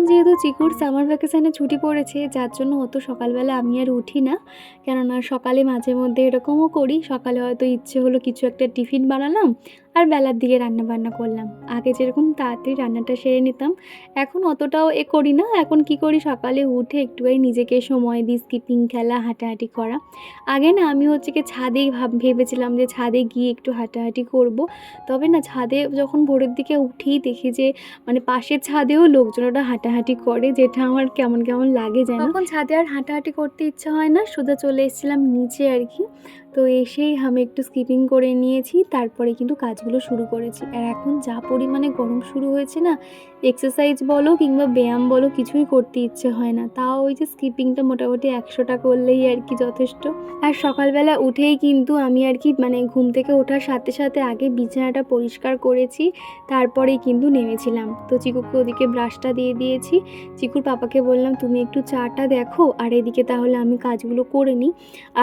যেহেতু চিকুর সামার ভ্যাকেশানে ছুটি পড়েছে, যার জন্য অত সকালবেলা আমি আর উঠি না। কেননা সকালে মাঝে মধ্যে এরকমও করি, সকালে হয়তো ইচ্ছে হলো কিছু একটা টিফিন বানালাম আর বেলার দিকে রান্নাবান্না করলাম। আগে যেরকম তাড়াতাড়ি রান্নাটা সেরে নিতাম, এখন অতটাও করি না। এখন কি করি, সকালে উঠে একটুখানি নিজেকে সময় দিই, স্কিপিং খেলা, হাঁটাহাঁটি করা। আগে না আমি হচ্ছে কি ছাদেই ভেবেছিলাম যে ছাদে গিয়ে একটু হাঁটাহাঁটি করব। তবে না, ছাদে যখন ভোরের দিকে উঠি দেখি যে মানে পাশের ছাদেও লোকজনেরা হাঁটাহাঁটি করে, যেটা আমার কেমন কেমন লাগে যেন। তখন ছাদে আর হাঁটাহাঁটি করতে ইচ্ছা হয় না, সোজা চলে এসেছিলাম নিচে আর কি। তো এসেই আমি একটু স্কিপিং করে নিয়েছি, তারপরে কিন্তু কাজগুলো শুরু করেছি। আর এখন যা পরিমাণে গরম শুরু হয়েছে না, এক্সারসাইজ বলো কিংবা ব্যায়াম বলো কিছুই করতে ইচ্ছে হয় না। তাও ওই যে স্কিপিংটা মোটামুটি 100টা করলেই আর কি যথেষ্ট। আর সকালবেলা উঠেই কিন্তু আমি আর কি মানে ঘুম থেকে ওঠার সাথে সাথে আগে বিছানাটা পরিষ্কার করেছি, তারপরেই কিন্তু নেমেছিলাম। তো চিকুকে ওদিকে ব্রাশটা দিয়ে দিয়েছি। চিকুর পাপাকে বললাম তুমি একটু চাটা দেখো, আর এদিকে তাহলে আমি কাজগুলো করে নিই।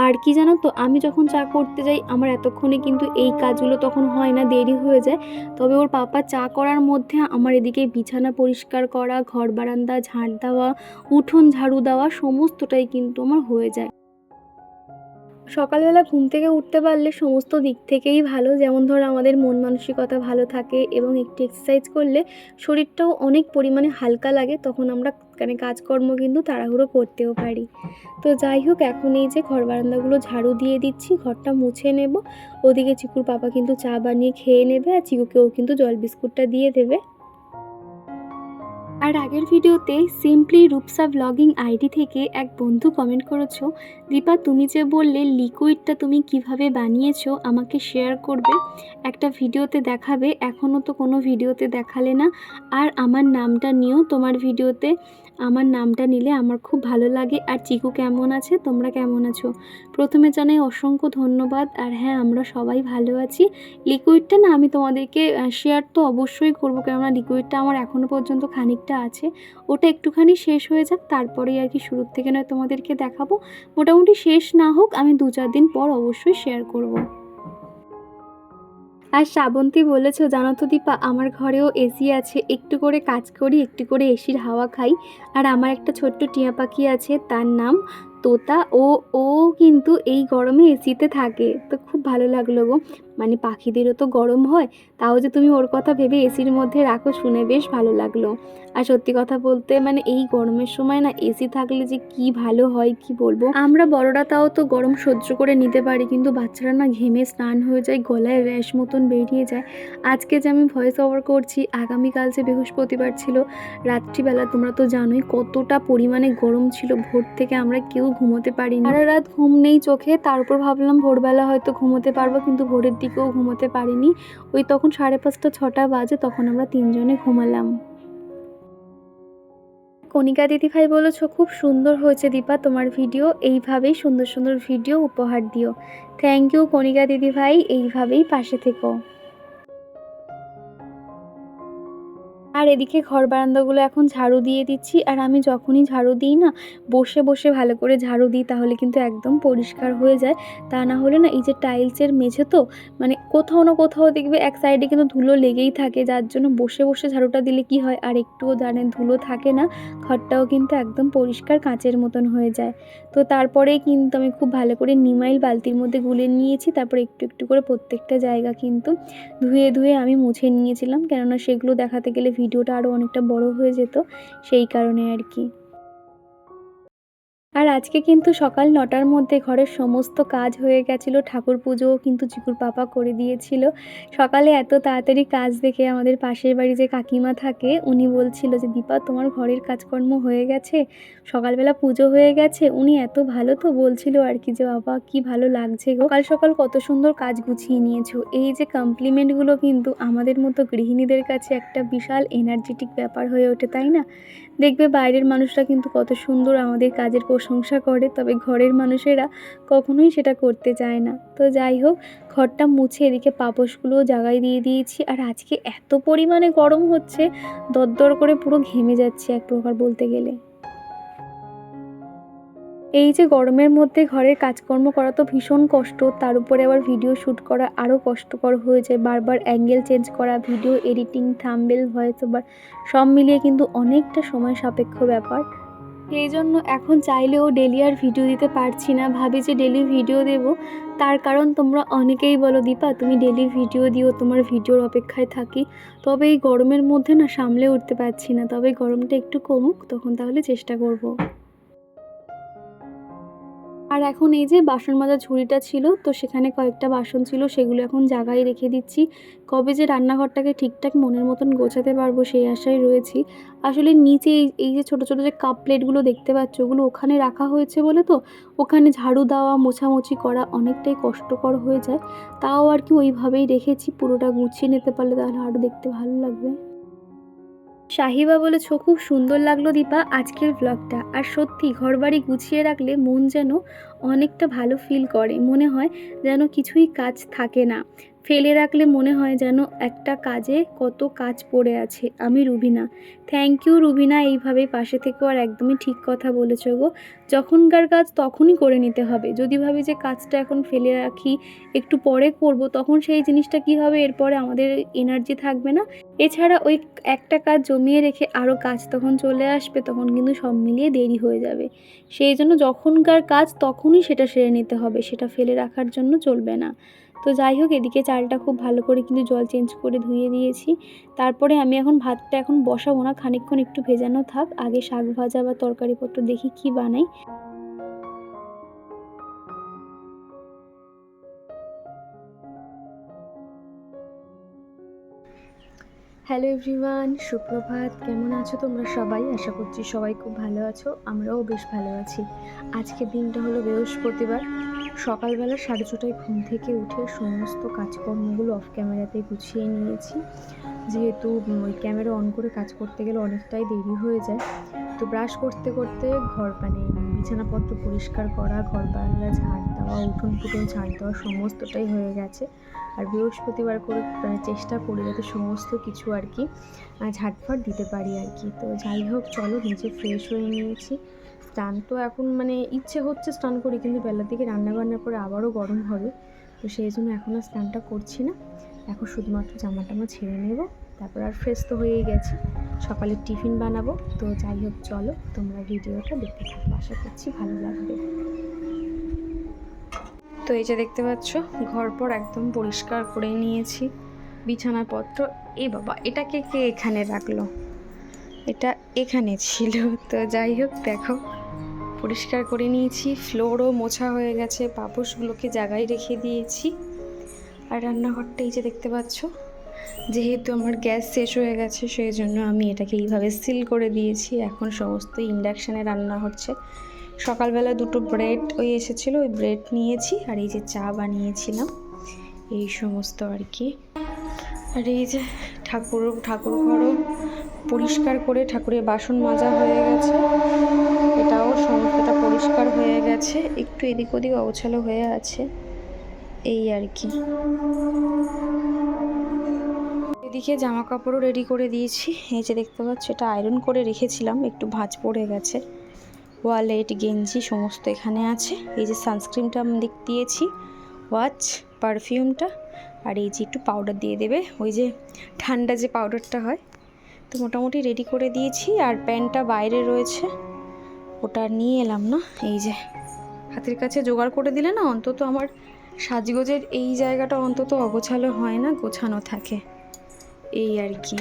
আর কি জানো তো, আমি যখন চা করতে যাই আমার এতক্ষণে কিন্তু এই কাজগুলো তখন হয় না, দেরি হয়ে যায়। তবে ওর পাপা চা করার মধ্যে আমার এদিকে বিছানা পরিষ্কার করা, ঘর বারান্দা ঝাড় দেওয়া, উঠোন ঝাড়ু দেওয়া সমস্তটাই কিন্তু আমার হয়ে যায়। সকালবেলা ঘুম থেকে উঠতে পারলে সমস্ত দিক থেকেই ভালো। যেমন ধরো আমাদের মন মানসিকতা ভালো থাকে, এবং একটু এক্সারসাইজ করলে শরীরটাও অনেক পরিমাণে হালকা লাগে, তখন আমরা মানে কাজকর্ম কিন্তু তাড়াহুড়ো করতেও পারি। তো যাই হোক, এখন এই যে ঘর বারান্দাগুলো ঝাড়ু দিয়ে দিচ্ছি, ঘরটা মুছে নেব। ওদিকে চিকুর পাপা কিন্তু চা বানিয়ে খেয়ে নেবে, আর চিকুকেও কিন্তু জল বিস্কুটটা দিয়ে দেবে। আর আগের ভিডিওতে সিম্পলি রূপসা ব্লগিং আইডি থেকে এক বন্ধু কমেন্ট করেছো, দীপা তুমি যে বললে লিকুইডটা তুমি কিভাবে বানিয়েছো আমাকে শেয়ার করবে, একটা ভিডিওতে দেখাবে, এখনও তো কোনো ভিডিওতে দেখালে না। আর আমার নামটা নিও তোমার ভিডিওতে, আমার নামটা নিলে আমার খুব ভালো লাগে। আর চিকু কেমন আছে, তোমরা কেমন আছো? প্রথমে জানাই অসংখ্য ধন্যবাদ। আর হ্যাঁ, আমরা সবাই ভালো আছি। লিকুইডটা না আমি তোমাদেরকে শেয়ার তো অবশ্যই করবো, কেননা লিকুইডটা আমার এখনও পর্যন্ত খানিকটা আছে। ওটা একটুখানি শেষ হয়ে যাক, তারপরেই আর কি শুরুর থেকে নয় তোমাদেরকে দেখাবো। মোটামুটি শেষ না হোক, আমি 2-4 দিন পর অবশ্যই শেয়ার করব। আর শ্রাবন্তী বলেছো, জানো তো দীপা, আমার ঘরেও এসি আছে, একটু করে কাজ করি, একটু করে এসির হাওয়া খাই। আর আমার একটা ছোট্ট টিয়া পাখি আছে, তার নাম তোতা। ও ও কিন্তু এই গরমে এসিতে থাকে, তো খুব ভালো লাগলো গো। মানে পাখিদেরও তো গরম হয়, তাও যে তুমি ওর কথা ভেবে এসির মধ্যে রাখো, শুনে বেশ ভালো লাগলো। আর সত্যি কথা বলতে মানে এই গরমের সময় না এসি থাকলে যে কি ভালো হয় কি বলবো। আমরা বড়রা তাও তো গরম সহ্য করে নিতে পারি, কিন্তু বাচ্চারা না ঘেমে স্নান হয়ে যায়, গলায় র্যাশ মতন বেরিয়ে যায়। আজকে যে আমি ভয়েস ওভার করছি, আগামীকাল যে বৃহস্পতিবার ছিল, রাত্রিবেলা তোমরা তো জানোই কতটা পরিমাণে গরম ছিল। ভোর থেকে আমরা কেউ ঘুমোতে পারিনি, সারা রাত ঘুম নেই চোখে। তার উপর ভাবলাম ভোরবেলা হয়তো ঘুমোতে পারবো, কিন্তু ভোরের দিকেও ঘুমোতে পারিনি। ওই তখন 5:30-6টা বাজে, তখন আমরা 3জনে ঘুমালাম। কণিকা দিদিভাই বলেছো, খুব সুন্দর হয়েছে দীপা তোমার ভিডিও, এইভাবেই সুন্দর সুন্দর ভিডিও উপহার দিও। থ্যাংক ইউ কণিকা দিদিভাই, এইভাবেই পাশে থেকো। আর এদিকে ঘর বারান্দাগুলো এখন ঝাড়ু দিয়ে দিচ্ছি। আর আমি যখনই ঝাড়ু দিই না, বসে বসে ভালো করে ঝাড়ু দিই, তাহলে কিন্তু একদম পরিষ্কার হয়ে যায়। তা না হলে না, এই যে টাইলসের মেঝে তো মানে কোথাও না কোথাও দেখবে এক সাইডে কিন্তু ধুলো লেগেই থাকে, যার জন্য বসে বসে ঝাড়ুটা দিলে কি হয়, আর একটুও ধুলো থাকে না, ঘরটাও কিন্তু একদম পরিষ্কার কাঁচের মতন হয়ে যায়। তো তারপরেই কিন্তু আমি খুব ভালো করে নিমাইল বালতির মধ্যে গুলে নিয়েছি, তারপর একটু একটু করে প্রত্যেকটা জায়গা কিন্তু ধুয়ে ধুয়ে আমি মুছে নিয়েছিলাম, কেননা সেগুলো দেখাতে গেলে ভিডিওটা আরও অনেকটা বড় হয়ে যেত, সেই কারণে আর কি। আর আজকে কিন্তু সকাল 9টার মধ্যে ঘরের সমস্ত কাজ হয়ে গেছিলো, ঠাকুর পুজোও কিন্তু চিকুর পাপা করে দিয়েছিল। সকালে এত তাড়াতাড়ি কাজ দেখে আমাদের পাশের বাড়ি যে কাকিমা থাকে, উনি বলছিল যে দীপা তোমার ঘরের কাজকর্ম হয়ে গেছে, সকালবেলা পুজো হয়ে গেছে। উনি এত ভালো তো বলছিল আর কি, যে বাবা কি ভালো লাগছে গো, সকাল সকাল কত সুন্দর কাজ গুছিয়ে নিয়েছো। এই যে কমপ্লিমেন্টগুলো কিন্তু আমাদের মতো গৃহিণীদের কাছে একটা বিশাল এনার্জেটিক ব্যাপার হয়ে ওঠে, তাই না? দেখবে বাইরের মানুষরা কিন্তু কত সুন্দর আমাদের কাজের প্রশংসা করে, তবে ঘরের মানুষেরা কখনোই সেটা করতে চায় না। তো যাই হোক, ঘরটা মুছে এদিকে পাপোশগুলোও জায়গায় দিয়ে দিয়েছি। আর আজকে এত পরিমাণে গরম হচ্ছে, দরদর করে পুরো ঘেমে যাচ্ছে এক প্রকার বলতে গেলে। এই যে গরমের মধ্যে ঘরের কাজকর্ম করা তো ভীষণ কষ্ট, তার উপরে আবার ভিডিও শ্যুট করা আরও কষ্টকর হয়ে যায়। বারবার অ্যাঙ্গেল চেঞ্জ করা, video editing, thumbnail, voice over সব মিলিয়ে কিন্তু অনেকটা সময় সাপেক্ষ ব্যাপার। সেই জন্য এখন চাইলেও ডেলি আর ভিডিও দিতে পারছি না। ভাবি যে ডেলি ভিডিও দেব, তার কারণ তোমরা অনেকেই বলো দীপা তুমি ডেলি ভিডিও দিও, তোমার ভিডিওর অপেক্ষায় থাকি। তবে এই গরমের মধ্যে না সামলে উঠতে পারছি না, তবে গরমটা একটু কমুক তখন তাহলে চেষ্টা করব। আর এখন এই যে বাসন মাজার ঝুড়িটা ছিল, তো সেখানে কয়েকটা বাসন ছিল, সেগুলো এখন জায়গায় রেখে দিচ্ছি। কবে যে রান্নাঘরটাকে ঠিকঠাক মনের মতন গোছাতে পারবো সেই আশায় রয়েছি। আসলে নিচে এই যে ছোটো ছোটো যে কাপ প্লেটগুলো দেখতে পাচ্ছ, ওগুলো ওখানে রাখা হয়েছে বলে তো ওখানে ঝাড়ু দেওয়া মোছামুছি করা অনেকটাই কষ্টকর হয়ে যায়। তাও আর কি ওইভাবেই রেখেছি, পুরোটা গুছিয়ে নিতে পারলে তাহলে আরও দেখতে ভালো লাগবে। শাহিবা বলেছ খুব সুন্দর লাগলো দীপা আজকের ব্লগটা। আর সত্যি ঘরবাড়ি গুছিয়ে রাখলে মন যেন অনেকটা ভালো ফিল করে, মনে হয় যেন কিছুই কাজ থাকে না। ফেলে রাখলে মনে হয় যেন একটা কাজে কত কাজ পড়ে আছে। আমি রুবিনা। থ্যাংক ইউ রুবিনা, এইভাবে পাশে থেকেও। আর একদমই ঠিক কথা বলেছ গো, যখনকার কাজ তখনই করে নিতে হবে। যদি ভাবি যে কাজটা এখন ফেলে রাখি একটু পরে করব, তখন সেই জিনিসটা কি হবে, এরপরে আমাদের এনার্জি থাকবে না। এছাড়া ওই একটা কাজ জমিয়ে রেখে আরও কাজ তখন চলে আসবে, তখন কিন্তু সব মিলিয়ে দেরি হয়ে যাবে। সেই জন্য যখনকার কাজ তখনই সেটা সেরে নিতে হবে, সেটা ফেলে রাখার জন্য চলবে না। তো যাই হোক, এদিকে চালটা খুব ভালো করে কিন্তু জল চেঞ্জ করে ধুয়ে দিয়েছি। তারপরে আমি এখন ভাতটা এখন বসাবো না, খানিকক্ষণ একটু ভেজানো থাক, আগে শাক ভাজা বা তরকারিপত্র দেখি কি বানাই। হ্যালো এভরিওয়ান, সুপ্রভাত। কেমন আছো তোমরা সবাই? আশা করছি সবাই খুব ভালো আছো, আমরাও বেশ ভালো আছি। আজকের দিনটা হলো বৃহস্পতিবার। সকালবেলা 6:30টায় ঘুম থেকে উঠে সমস্ত কাজকর্মগুলো অফ ক্যামেরাতে গুছিয়ে নিয়েছি, যেহেতু ওই ক্যামেরা অন করে কাজ করতে গেলে অনেকটাই দেরি হয়ে যায়। তো ব্রাশ করতে করতে ঘর বিছানাপত্র পরিষ্কার করা, ঘর বারান্দা ঝাড় দেওয়া, উঠোন পুটুন ঝাড় দেওয়া সমস্তটাই হয়ে গেছে। আর বৃহস্পতিবার করে চেষ্টা করি যাতে সমস্ত কিছু আর কি ঝাটফাট দিতে পারি আর কি। তো যাই হোক, চলো নিজে ফ্রেশ হয়ে নিয়েছি। স্নান তো এখন ইচ্ছে হচ্ছে স্নান করি, কিন্তু বেলার দিকে রান্নাবান্না করে আবারও গরম হবে, তো সেই জন্য এখন আর স্নানটা করছি না। এখন শুধুমাত্র জামা টামা ছেড়ে নেব, তারপর আর ফ্রেশ তো হয়েই গেছি, সকালে টিফিন বানাবো। তো যাই হোক, চলো তোমরা ভিডিওটা দেখতে থাকো, আশা করছি ভালো লাগবে। তো এই যে দেখতে পাচ্ছ, ঘরপর একদম পরিষ্কার করে নিয়েছি, বিছানাপত্র। এ বাবা, এটাকে কে এখানে রাখলো? এটা এখানে ছিল। তো যাই হোক, দেখো পরিষ্কার করে নিয়েছি, ফ্লোরও মোছা হয়ে গেছে, পাপোশগুলোকে জায়গায় রেখে দিয়েছি। আর রান্নাঘরটা এই যে দেখতে পাচ্ছ, যেহেতু আমার গ্যাস শেষ হয়ে গেছে সেই জন্য আমি এটাকে এইভাবে সিল করে দিয়েছি। এখন সমস্ত ইন্ডাকশানে রান্না হচ্ছে। সকালবেলা 2টো ব্রেড এসেছিলো, ওই ব্রেড নিয়েছি, আর এই যে চা বানিয়েছিলাম, এই সমস্ত আর কি। আর এই যে ঠাকুর ঘরও পরিষ্কার করে, ঠাকুরের বাসন মাজা হয়ে গেছে, এটাও সমস্তটা পরিষ্কার হয়ে গেছে, একটু এদিক ওদিক অগোছালো হয়ে আছে এই আর কি। এদিকে জামা কাপড়ও রেডি করে দিয়েছি, এই যে দেখতে পাচ্ছ, এটা আয়রন করে রেখেছিলাম, একটু ভাঁজ পড়ে গেছে। ওয়ালেট, গেঞ্জি সমস্ত এখানে আছে। এই যে সানস্ক্রিনটা আমি দিয়েছি, ওয়াচ, পারফিউমটা, আর এই যে একটু পাউডার দিয়ে দেবে, ওই যে ঠান্ডা যে পাউডারটা হয়। তো মোটামুটি রেডি করে দিয়েছি। আর প্যান্টটা বাইরে রয়েছে, ওটা নিয়ে এলাম না। এই যে হাতের কাছে জোগাড় করে দিলে না অন্তত আমার সাজগোজের এই জায়গাটা অন্তত অগোছালো হয় না, গোছানো থাকে এই আর কি।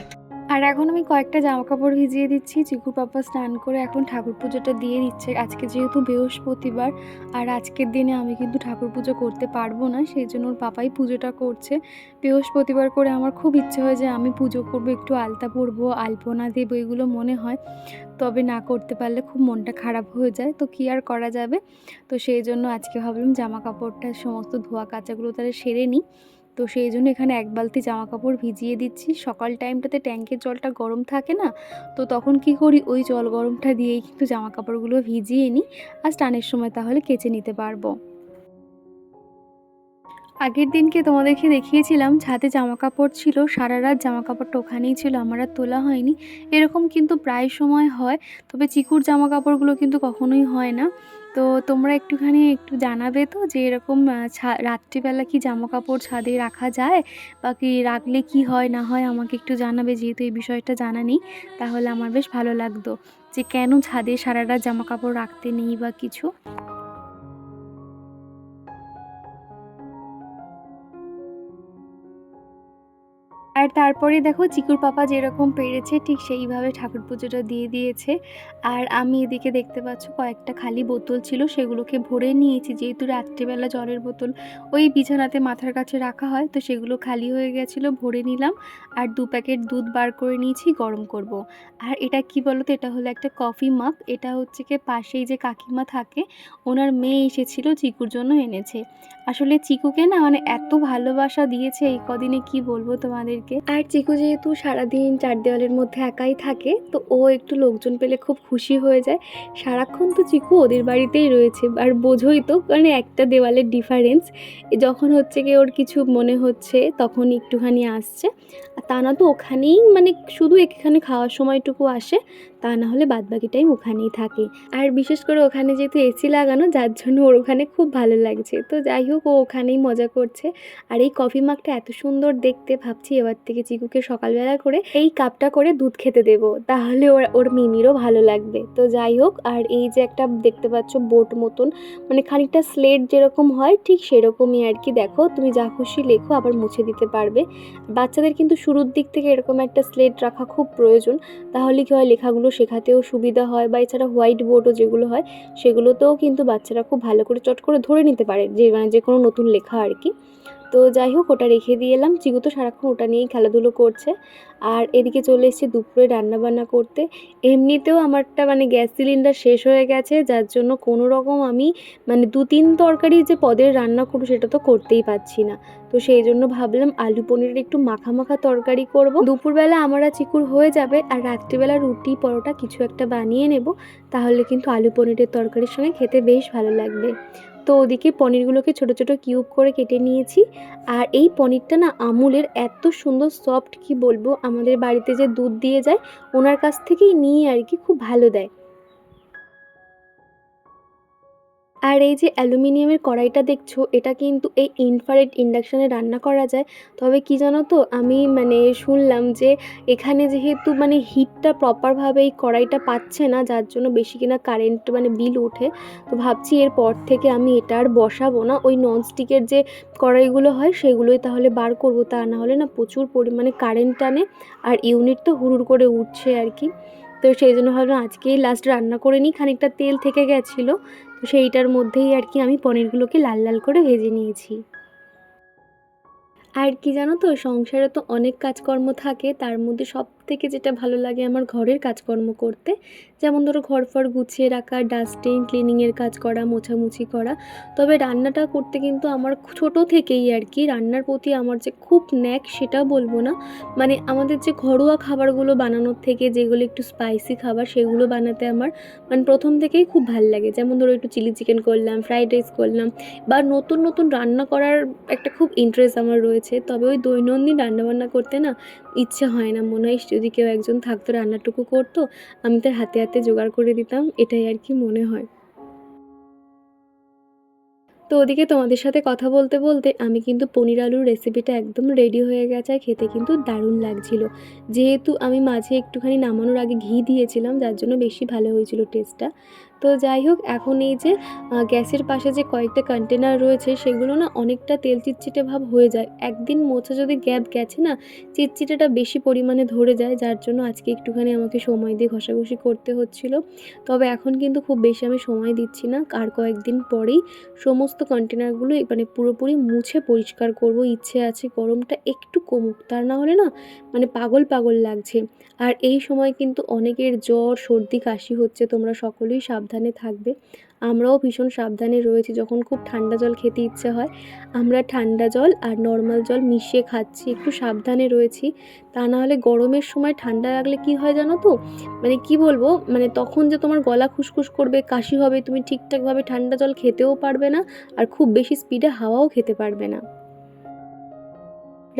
আর এখন আমি কয়েকটা জামা কাপড় ভিজিয়ে দিচ্ছি। চিকুর পাপা স্নান করে এখন ঠাকুর পুজোটা দিয়ে দিচ্ছে। আজকে যেহেতু বৃহস্পতিবার, আর আজকের দিনে আমি কিন্তু ঠাকুর পুজো করতে পারবো না, সেই জন্য ওর পাপাই পুজোটা করছে। বৃহস্পতিবার করে আমার খুব ইচ্ছে হয় যে আমি পুজো করবো, একটু আলতা পরবো, আলপনা দেবো, এগুলো মনে হয়। তবে না করতে পারলে খুব মনটা খারাপ হয়ে যায়, তো কী আর করা যাবে। তো সেই জন্য আজকে ভাবলাম জামা কাপড়টা সমস্ত ধোয়া কাচাগুলো তাহলে সেরে নিই। তো সেই জন্য এখানে 1 বালতি জামা কাপড় ভিজিয়ে দিচ্ছি। সকাল টাইমটাতে ট্যাঙ্কের জলটা গরম থাকে না, তো তখন কি করি, ওই জল গরমটা দিয়েই কিন্তু জামা কাপড়গুলো ভিজিয়ে নিই, আর স্নানের সময় তাহলে কেচে নিতে পারবো। আগের দিনকে তোমাদেরকে দেখিয়েছিলাম ছাদে জামা কাপড় ছিল, সারা রাত জামা কাপড়টা ওখানেই ছিল, আমার আর তোলা হয়নি। এরকম কিন্তু প্রায় সময় হয়, তবে চিকুর জামা কাপড়গুলো কিন্তু কখনোই হয় না। তো তোমরা একটু জানাবে তো যে এরকম রাত্রিবেলা কি জামাকাপড় ছাদে রাখা যায়, বা কি রাখলে কি হয় না হয় আমাকে একটু জানাবে, যেহেতু এই বিষয়টা জানা নেই। তাহলে আমার বেশ ভালো লাগতো যে কেন ছাদে সারা রাত জামাকাপড় রাখতে নেই বা কিছু। আর তারপরে দেখো চিকুর পাপা যেরকম পেরেছে ঠিক সেইভাবে ঠাকুর পুজোটা দিয়ে দিয়েছে। আর আমি এদিকে দেখতে পাচ্ছ কয়েকটা খালি বোতল ছিল, সেগুলোকে ভরে নিয়েছি, যেহেতু রাত্রিবেলা জলের বোতল ওই বিছানাতে মাথার কাছে রাখা হয়, তো সেগুলো খালি হয়ে গেছিলো, ভরে নিলাম। আর 2 প্যাকেট দুধ বার করে নিয়েছি গরম করব। আর এটা কি বলো তো, এটা হলো একটা কফি মাগ। এটা হচ্ছে কি পাশেই যে কাকিমা থাকে, ওনার মেয়ে এসেছিল, চিকুর জন্য এনেছে। আসলে চিকুকে না মানে এত ভালোবাসা দিয়েছে এই কদিনে, কি বলবো তোমাদেরকে। আর চিকু যেহেতু সারাদিন 4 দেওয়ালের মধ্যে একাই থাকে, তো ও একটু লোকজন পেলে খুব খুশি হয়ে যায়। সারাক্ষণ তো চিকু ওদের বাড়িতেই রয়েছে, আর বোঝোই তো মানে একটা দেওয়ালের ডিফারেন্স। যখন হচ্ছে কি ওর কিছু মনে হচ্ছে তখন একটুখানি আসছে, আর তা না তো ওখানেই মানে শুধু এখানে খাওয়ার সময়টুকু আসে, তা না হলে বাদবাকি টাইম ওখানেই থাকে। আর বিশেষ করে ওখানে যেহেতু এসি লাগানো, যার জন্য ওর ওখানে খুব ভালো লাগছে। তো যাই হোক, ও ওখানেই মজা করছে। আর এই কফি মাগটা এত সুন্দর দেখতে, ভাবছি এবার থেকে চিকুকে সকালবেলা করে এই কাপটা করে দুধ খেতে দেবো, তাহলে ওর ওর মিমিরও ভালো লাগবে। তো যাই হোক, আর এই যে একটা দেখতে পাচ্ছ বোট মতন, মানে খানিকটা স্লেট যেরকম হয় ঠিক সেরকমই আর কি। দেখো তুমি যা খুশি লেখো, আবার মুছে দিতে পারবে। বাচ্চাদের কিন্তু শুরুর দিক থেকে এরকম একটা স্লেট রাখা খুব প্রয়োজন, তাহলে কী হয় লেখাগুলো শেখাতেও সুবিধা হয়। বা এছাড়া হোয়াইট বোর্ডও যেগুলো হয় সেগুলোতেও কিন্তু বাচ্চারা খুব ভালো করে চট করে ধরে নিতে পারে, যে মানে যে কোনো নতুন লেখা আর কি। তো যাই হোক, ওটা রেখে দিয়ে এলাম। চিকু তো সারাক্ষণ ওটা নিয়েই খেলাধুলো করছে। আর এদিকে চলে এসেছি দুপুরে রান্নাবান্না করতে। এমনিতেও আমারটা মানে গ্যাস সিলিন্ডার শেষ হয়ে গেছে, যার জন্য কোনো রকম আমি মানে 2-3 তরকারি যে পদের রান্না করবো সেটা তো করতেই পারছি না। তো সেই জন্য ভাবলাম আলু পনিরের একটু মাখা মাখা তরকারি করব। দুপুরবেলা আমার আর চিকুর হয়ে যাবে, আর রাত্রিবেলা রুটি পরোটা কিছু একটা বানিয়ে নেব, তাহলে কিন্তু আলু পনিরের তরকারির সঙ্গে খেতে বেশ ভালো লাগবে। তো ওদিকে পনিরগুলোকে ছোট ছোট কিউব করে কেটে নিয়েছি। আর এই পনিরটা না আমুলের, এত সুন্দর সফট, কি বলবো, আমাদের বাড়িতে যে দুধ দিয়ে যায় ওনার কাছ থেকেই নিয়ে আর কি, খুব ভালো দেয়। আর এই যে অ্যালুমিনিয়ামের কড়াইটা দেখছো, এটা কিন্তু এই ইনফ্রারেড ইন্ডাকশানে রান্না করা যায়। তবে কি জানো তো, আমি মানে শুনলাম যে এখানে যেহেতু মানে হিটটা প্রপারভাবে এই কড়াইটা পাচ্ছে না, যার জন্য বেশি কিনা কারেন্ট মানে বিল ওঠে। তো ভাবছি এরপর থেকে আমি এটা আর বসাবো না, ওই ননস্টিকের যে কড়াইগুলো হয় সেগুলোই তাহলে বার করব, তা না হলে না প্রচুর পরিমাণে কারেন্ট টানে, আর ইউনিট তো হুড়ুর করে উঠছে আর কি। তো সেই জন্য ভাবলাম আজকেই লাস্ট রান্না করে নিই, খানিকটা তেল থেকে গেছিলো, তো সেইটার মধ্যেই আর কি আমি পনিরগুলোকে লাল লাল করে ভেজে নিয়েছি। আর কি জানো তো, সংসারে তো অনেক কাজকর্ম থাকে, তার মধ্যে সবথেকে যেটা ভালো লাগে আমার ঘরের কাজকর্ম করতে। যেমন ধরো ঘর ফর গুছিয়ে রাখা, ডাস্টিং ক্লিনিংয়ের কাজ করা, মোছামুছি করা। তবে রান্নাটা করতে কিন্তু আমার ছোটো থেকেই আর কি রান্নার প্রতি আমার যে খুব ন্যাক সেটা বলবো না। মানে আমাদের যে ঘরোয়া খাবারগুলো বানানোর থেকে যেগুলো একটু স্পাইসি খাবার সেগুলো বানাতে আমার মানে প্রথম থেকেই খুব ভাল লাগে। যেমন ধরো একটু চিলি চিকেন করলাম, ফ্রাইড রাইস করলাম, বা নতুন নতুন রান্না করার একটা খুব ইন্টারেস্ট আমার রয়েছে। তবে ওই দৈনন্দিন রান্নাবান্না করতে না ইচ্ছে হয় না, মনে হয় যদি কেউ একজন থাকতো রান্নাটুকু করতো, আমি তার হাতে হাতে জোগাড় করে দিতাম, এটাই আর কি মনে হয়। তো ওদিকে তোমাদের সাথে কথা বলতে বলতে আমি কিন্তু পনির আলুর রেসিপিটা একদম রেডি হয়ে গেছে, আর খেতে কিন্তু দারুণ লাগছিল। যেহেতু আমি মাঝে একটুখানি নামানোর আগে ঘি দিয়েছিলাম, যার জন্য বেশি ভালো হয়েছিল টেস্টটা। তো যাই হোক, এখন এই যে গ্যাসের পাশে যে কয়েকটা কন্টেনার রয়েছে সেগুলো না অনেকটা তেল চিটচিটে ভাব হয়ে যায়। একদিন মোছা যদি গ্যাপ গেছে না, চিটচিটেটা বেশি পরিমাণে ধরে যায়, যার জন্য আজকে একটুখানি আমাকে সময় দিয়ে ঘষাঘষি করতে হচ্ছিল। তবে এখন কিন্তু খুব বেশি আমি সময় দিচ্ছি না, আর কয়েকদিন পরেই সমস্ত কন্টেনারগুলো মানে পুরোপুরি মুছে পরিষ্কার করব। ইচ্ছে আছে গরমটা একটু কমুক, তা না হলে না মানে পাগল পাগল লাগছে। আর এই সময় কিন্তু অনেকের জ্বর সর্দি কাশি হচ্ছে, তোমরা সকলেই সাবধানে থাকবে। আমরাও ভীষণ সাবধানে রয়েছি, যখন খুব ঠান্ডা জল খেতে ইচ্ছে হয় আমরা ঠান্ডা জল আর নর্মাল জল মিশিয়ে খাচ্ছি, একটু সাবধানে রয়েছি। তা না হলে গরমের সময় ঠান্ডা লাগলে কি হয় জানো তো, মানে কি বলবো, মানে তখন যে তোমার গলা খুসখুস করবে, কাশি হবে, তুমি ঠিকঠাকভাবে ঠান্ডা জল খেতেও পারবে না, আর খুব বেশি স্পিডে হাওয়াও খেতে পারবে না।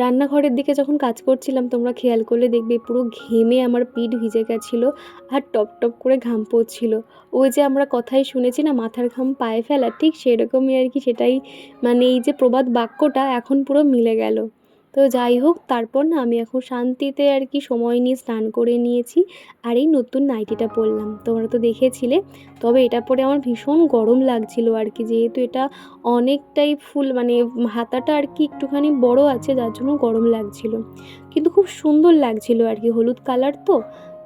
রান্নাঘরের দিকে যখন কাজ করছিলাম তোমরা খেয়াল করলে দেখবে পুরো ঘেমে আমার পিঠ ভিজে গেছিলো আর টপ টপ করে ঘাম পড়ছিল। ওই যে আমরা কথাই শুনেছি না, মাথার ঘাম পায়ে ফেলা, ঠিক সেরকমই আর কি। সেটাই মানে এই যে প্রবাদ বাক্যটা এখন পুরো মিলে গেল। তো যাই হোক, তারপর না আমি এখন শান্তিতে আর কি সময় নিয়ে স্নান করে নিয়েছি আর এই নতুন নাইটিটা পরলাম, তোমরা তো দেখেছিলে। তবে এটা পরে আমার ভীষণ গরম লাগছিল আর কি, যেহেতু এটা অনেকটাই ফুল মানে হাতাটা আর কি একটুখানি বড় আছে, যার জন্য গরম লাগছিল, কিন্তু খুব সুন্দর লাগছিল আর কি, হলুদ কালার তো।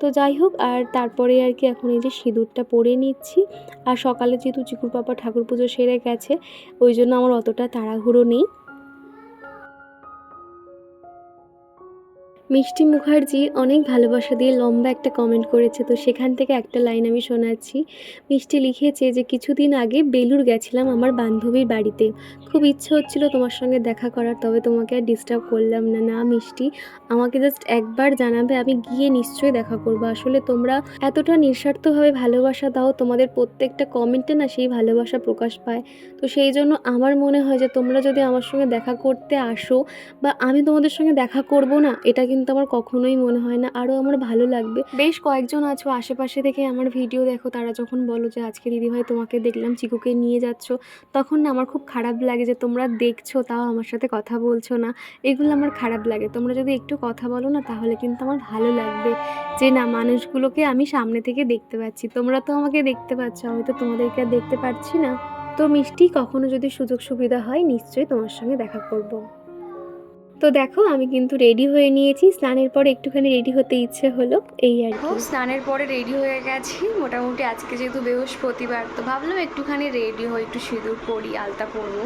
তো যাই হোক, আর তারপরে আর কি এখন এই যে সিঁদুরটা পরে নিচ্ছি। আর সকালে যেহেতু চিকুর পাপা ঠাকুর পুজো সেরে গেছে, ওই জন্য আমার অতটা তাড়াহুড়ো নেই। মিষ্টি মুখার্জি অনেক ভালোবাসা দিয়ে লম্বা একটা কমেন্ট করেছে, তো সেখান থেকে একটা লাইন আমি শোনাচ্ছি। মিষ্টি লিখেছে যে কিছুদিন আগে বেলুড় গেছিলাম আমার বান্ধবীর বাড়িতে, খুব ইচ্ছে হচ্ছিল তোমার সঙ্গে দেখা করার, তবে তোমাকে আর ডিস্টার্ব করলাম না। না মিষ্টি, আমাকে জাস্ট একবার জানাবে, আমি গিয়ে নিশ্চয়ই দেখা করবো। আসলে তোমরা এতটা নিঃস্বার্থভাবে ভালোবাসা দাও, তোমাদের প্রত্যেকটা কমেন্টে না সেই ভালোবাসা প্রকাশ পায়। তো সেই জন্য আমার মনে হয় যে তোমরা যদি আমার সঙ্গে দেখা করতে আসো বা আমি তোমাদের সঙ্গে দেখা করব না, এটা কিন্তু আমার কখনোই মনে হয় না, আরও আমার ভালো লাগবে। বেশ কয়েকজন আছো আশেপাশে থেকে আমার ভিডিও দেখো, তারা যখন বলো যে আজকে দিদিভাই তোমাকে দেখলাম চিকুকে নিয়ে যাচ্ছ, তখন না আমার খুব খারাপ লাগে যে তোমরা দেখছো তাও আমার সাথে কথা বলছো না। এগুলো আমার খারাপ লাগে। তোমরা যদি একটু কথা বলো না, তাহলে কিন্তু আমার ভালো লাগবে যে না, মানুষগুলোকে আমি সামনে থেকে দেখতে পাচ্ছি। তোমরা তো আমাকে দেখতে পাচ্ছ, আমি তো তোমাদেরকে আর দেখতে পাচ্ছি না। তো মিষ্টি, কখনো যদি সুযোগ সুবিধা হয় নিশ্চয়ই তোমার সঙ্গে দেখা করব। তো দেখো আমি কিন্তু রেডি হয়ে নিয়েছি, স্নানের পরে একটুখানি রেডি হতে ইচ্ছে হলো, এই আর কি। স্নানের পরে রেডি হয়ে গেছি মোটামুটি। আজকে যেহেতু বৃহস্পতিবার, তো ভাবলাম একটুখানি রেডি হয়ে একটু সিঁদুর পরি, আলতা পরবো,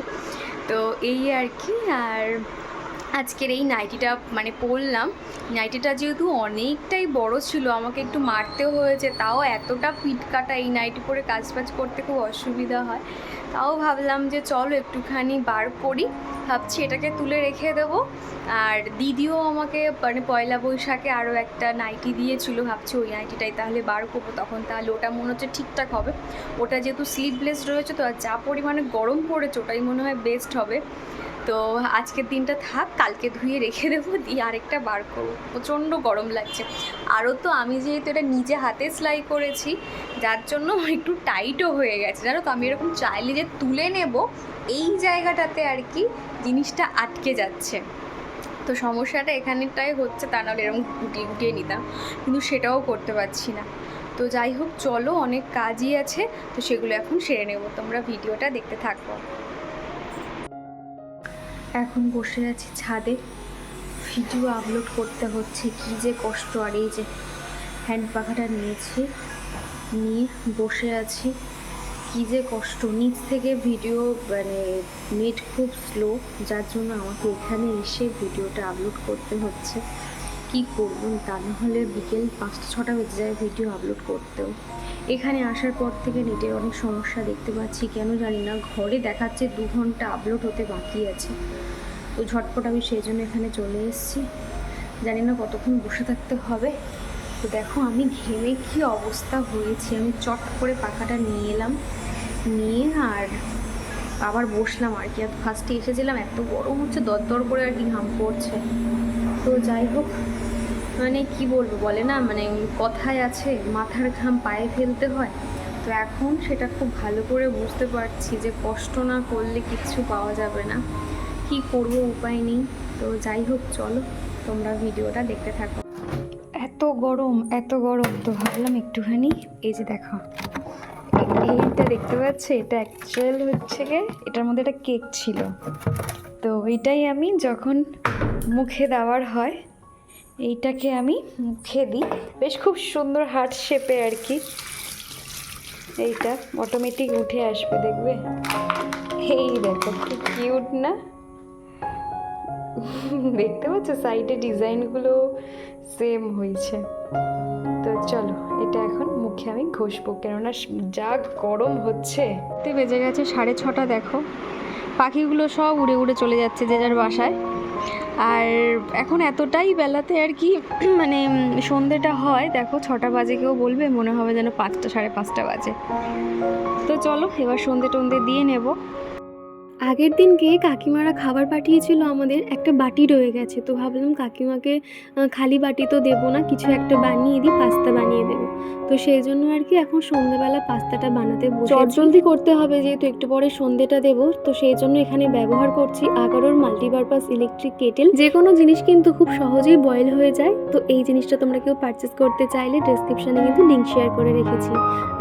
তো এই আর কি। আর আজকের এই নাইটিটা মানে পরলাম, নাইটিটা যেহেতু অনেকটাই বড় ছিল, আমাকে একটু মারতেও হয়েছে, তাও এতটা পিট কাটা এই নাইটি পরে কাজ বাজ করতে খুব অসুবিধা হয়। তাও ভাবলাম যে চলো একটুখানি বার করি, ভাবছি এটাকে তুলে রেখে দেবো। আর দিদিও আমাকে মানে পয়লা বৈশাখে আরও একটা নাইটি দিয়েছিল, ভাবছি ওই নাইটিটাই তাহলে বার করবো, তখন তাহলে ওটা মনে হচ্ছে ঠিকঠাক হবে। ওটা যেহেতু স্লিভলেস রয়েছে, তো আর যা পরিমাণে গরম পড়েছে ওটাই মনে হয় বেস্ট হবে। তো আজকের দিনটা থাক, কালকে ধুয়ে রেখে দেবো, দিয়ে আরেকটা বার করবো, প্রচণ্ড গরম লাগছে। আরও তো আমি যেহেতু এটা নিজে হাতে সেলাই করেছি, যার জন্য একটু টাইটও হয়ে গেছে, জানো তো। আমি এরকম চাইলে যে তুলে নেব, এই জায়গাটাতে আর কি জিনিসটা আটকে যাচ্ছে, তো সমস্যাটা এখানেটাই হচ্ছে। তা নাহলে এরকম গুটিয়ে গুটিয়ে নিতাম, কিন্তু সেটাও করতে পারছি না। তো যাই হোক, চলো, অনেক কাজই আছে, তো সেগুলো এখন সেরে নেব, তোমরা ভিডিওটা দেখতে থাকো। এখন বসে আছি ছাদে, ভিডিও আপলোড করতে হচ্ছে, কী যে কষ্ট। আর এই যে হ্যান্ড পাখাটা নিয়েছি, নিয়ে বসে আছি, কী যে কষ্ট। নিচ থেকে ভিডিও মানে নেট খুব স্লো, যার জন্য আমাকে এখানে এসে ভিডিওটা আপলোড করতে হচ্ছে। কি করবো, তা না হলে বিকেল 5-6টা বেজে যায় ভিডিও আপলোড করতেও। এখানে আসার পর থেকে নেটের অনেক সমস্যা দেখতে পাচ্ছি, কেন জানি না। ঘরে দেখাচ্ছে 2 ঘন্টা আপলোড হতে বাকি আছে, তো ঝটপট আমি সেই জন্য এখানে চলে এসেছি। জানি না কতক্ষণ বসে থাকতে হবে। তো দেখো আমি ঘেমে কী অবস্থা হয়েছে, আমি চট করে পাখাটা নিয়ে এলাম, নিয়ে আর আবার বসলাম আর কি। আর ফার্স্টে এসেছিলাম, এত গরম হচ্ছে, দরদর করে আর কি ঘাম পড়ছে। তো যাই হোক, মানে কি বলবো, বলে না মানে কথায় আছে মাথার ঘাম পায়ে ফেলতে হয়, তো এখন সেটা খুব ভালো করে বুঝতে পারছি যে কষ্ট না করলে কিচ্ছু পাওয়া যাবে না। কি করব, উপায় নেই। তো যাই হোক, চলো তোমরা ভিডিওটা দেখতে থাকো। এত গরম, এত গরম, তো ভাবলাম একটুখানি এই যে দেখো এইটা দেখতে পাচ্ছি, এটা অ্যাকচুয়াল হচ্ছে গিয়ে এটার মধ্যে একটা কেক ছিল, তো এটাই আমি যখন মুখে দেওয়ার হয় এইটাকে আমি মুখে দিই। বেশ খুব সুন্দর হার্ট শেপে আর কি, এইটা অটোমেটিক উঠে আসবে দেখবে। এই দেখো খুব কিউট না, দেখতে পাচ্ছ সাইডে ডিজাইনগুলো সেম হয়েছে। তো চলো এটা এখন মুখে আমি ঘষবো, কেননা যা গরম হচ্ছে। বেজে গেছে 6:30, দেখো পাখিগুলো সব উড়ে উড়ে চলে যাচ্ছে যে যার বাসায়। আর এখন এতটাই বেলাতে আর কি মানে সন্ধেটা হয়, দেখো 6টা বাজে, কেউ বলবে মনে হবে যেন 5টা 5:30 বাজে। তো চলো এবার সন্ধে টন্ধে দিয়ে নেব। আগের দিনকে কাকিমারা খাবার পাঠিয়েছিল, আমাদের একটা বাটি রয়ে গেছে, তো ভাবলাম কাকিমাকে খালি বাটি তো দেবো না, কিছু একটা বানিয়ে দিই, পাস্তা বানিয়ে দেবো। তো সেই জন্য আর কি এখন সন্ধ্যেবেলা পাস্তাটা বানাতে বসে জলদি করতে হবে, যেহেতু একটু পরে সন্ধ্যেটা দেবো। তো সেই জন্য এখানে ব্যবহার করছি আগারোর মাল্টিপারপাস ইলেকট্রিক কেটেল। যে কোনো জিনিস কিন্তু খুব সহজেই বয়েল হয়ে যায়। তো এই জিনিসটা তোমরা কেউ পারচেস করতে চাইলে ডেসক্রিপশানে কিন্তু লিঙ্ক শেয়ার করে রেখেছি।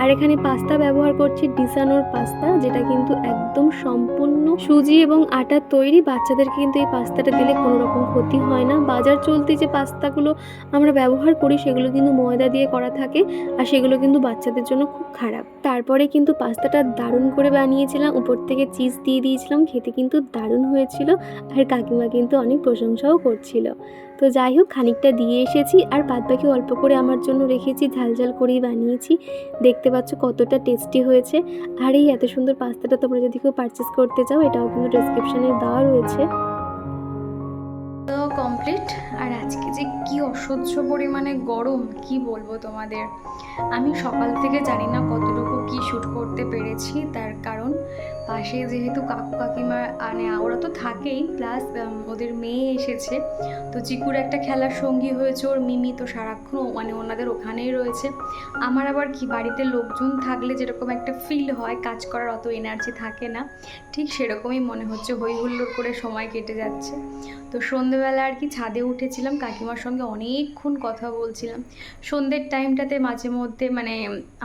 আর এখানে পাস্তা ব্যবহার করছি ডিসানোর পাস্তা, যেটা কিন্তু একদম সম্পূর্ণ সুজি এবং আটার তৈরি। বাচ্চাদেরকে কিন্তু এই পাস্তাটা দিলে কোনো রকম ক্ষতি হয় না। বাজার চলতি যে পাস্তাগুলো আমরা ব্যবহার করি সেগুলো কিন্তু ময়দা দিয়ে করা থাকে, আর সেগুলো কিন্তু বাচ্চাদের জন্য খুব খারাপ। তারপরে কিন্তু পাস্তাটা দারুণ করে বানিয়েছিলাম, উপর থেকে চিজ দিয়ে দিয়েছিলাম, খেতে কিন্তু দারুণ হয়েছিল। আর কাকিমা কিন্তু অনেক প্রশংসাও করছিল। তো যাই হোক, খানিকটা দিয়ে এসেছি, আর বাদবাকি অল্প করে আমার জন্য রেখেছি, ঝাল করেই বানিয়েছি। দেখতে পাচ্ছ কতটা টেস্টি হয়েছে। আর এই এত সুন্দর পাস্তাটা তোমরা যদি কেউ পারচেস করতে চাও, এটাও কিন্তু ডেসক্রিপশানে দেওয়া রয়েছে। তো কমপ্লিট। আর আজকে যে কি অসহ্য পরিমাণে গরম, কি বলবো তোমাদের। আমি সকাল থেকে জানি না কতটুকু কি শ্যুট করতে পেরেছি, তার কারণ পাশে যেহেতু কাকু কাকিমা মানে ওরা তো থাকেই, প্লাস ওদের মেয়ে এসেছে। তো চিকুর একটা খেলার সঙ্গী হয়েছে ওর মিমি, তো সারাক্ষণ মানে ওনাদের ওখানেই রয়েছে। আমার আবার কি বাড়িতে লোকজন থাকলে যেরকম একটা ফিল হয়, কাজ করার অত এনার্জি থাকে না, ঠিক সেরকমই মনে হচ্ছে, হই হুল্লোড় করে সময় কেটে যাচ্ছে। তো সন্ধেবেলা আর কি ছাদে উঠেছিলাম, কাকিমার সঙ্গে অনেকক্ষণ কথা বলছিলাম। সন্ধ্যের টাইমটাতে মাঝে মধ্যে মানে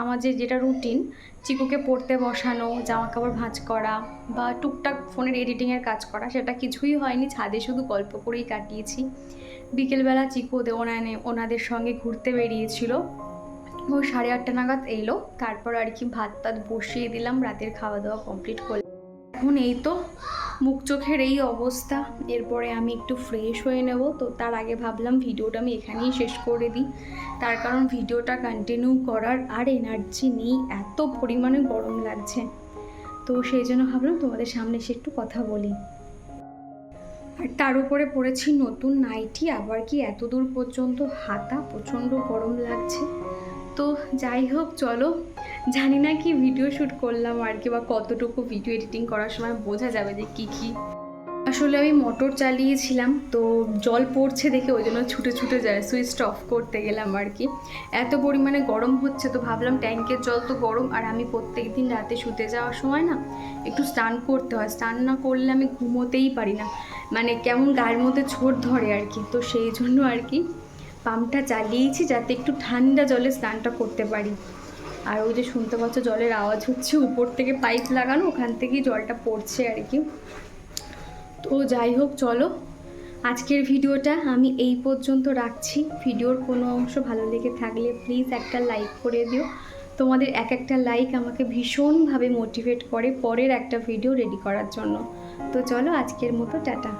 আমার যেটা রুটিন, চিকুকে পড়তে বসানো, জামা কাপড় ভাঁজ করা বা টুকটাক ফোনের এডিটিংয়ের কাজ করা, সেটা কিছুই হয়নি, ছাদে শুধু গল্প করেই কাটিয়েছি। বিকেলবেলা চিকু ওনাদের সঙ্গে ঘুরতে বেরিয়েছিল, ও 8:30 নাগাদ এলো। তারপর আর কি ভাত বসিয়ে দিলাম, রাতের খাওয়া দাওয়া কমপ্লিট করলাম। এখন এই তো মুখ চোখের এই অবস্থা, এরপরে আমি একটু ফ্রেশ হয়ে নেব। তো তার আগে ভাবলাম ভিডিওটা আমি এখানেই শেষ করে দিই, তার কারণ ভিডিওটা কন্টিনিউ করার আর এনার্জি নেই, এত পরিমাণে গরম লাগছে। তো সেই জন্য ভাবলাম তোমাদের সামনে এসে একটু কথা বলি। আর তার উপরে পরেছি নতুন নাইটি, আবার কি এত দূর পর্যন্ত হাতা, প্রচণ্ড গরম লাগছে। তো যাই হোক, চলো, জানি না কি ভিডিও শ্যুট করলাম আর কি, বা কতটুকু ভিডিও এডিটিং করার সময় বোঝা যাবে যে কী। আসলে আমি মোটর চালিয়েছিলাম, তো জল পড়ছে দেখে ওই জন্য ছুটে যায় সুইচটা অফ করতে গেলাম আর কি। এত পরিমাণে গরম হচ্ছে, তো ভাবলাম ট্যাঙ্কের জল তো গরম, আর আমি প্রত্যেক দিন রাতে শুতে যাওয়ার সময় না একটু স্নান করতে হয়, স্নান না করলে আমি ঘুমোতেই পারি না, মানে কেমন গায়ের মধ্যে ছোট ধরে আর কি। তো সেই জন্য আর কি পাম্পটা চালিয়েছি, যাতে একটু ঠান্ডা জলে স্নানটা করতে পারি। আর ওই যে শুনতে পাচ্ছ জলের আওয়াজ হচ্ছে, উপর থেকে পাইপ লাগানো, ওখান থেকেই জলটা পড়ছে আর কি। তো যাই হোক, চলো, আজকের ভিডিওটা আমি এই পর্যন্ত রাখছি। ভিডিওর কোনো অংশ ভালো লেগে থাকলে প্লিজ একটা লাইক করে দিও। তোমাদের একটা লাইক আমাকে ভীষণভাবে মোটিভেট করে পরের একটা ভিডিও রেডি করার জন্য। তো চলো, আজকের মতো টাটা।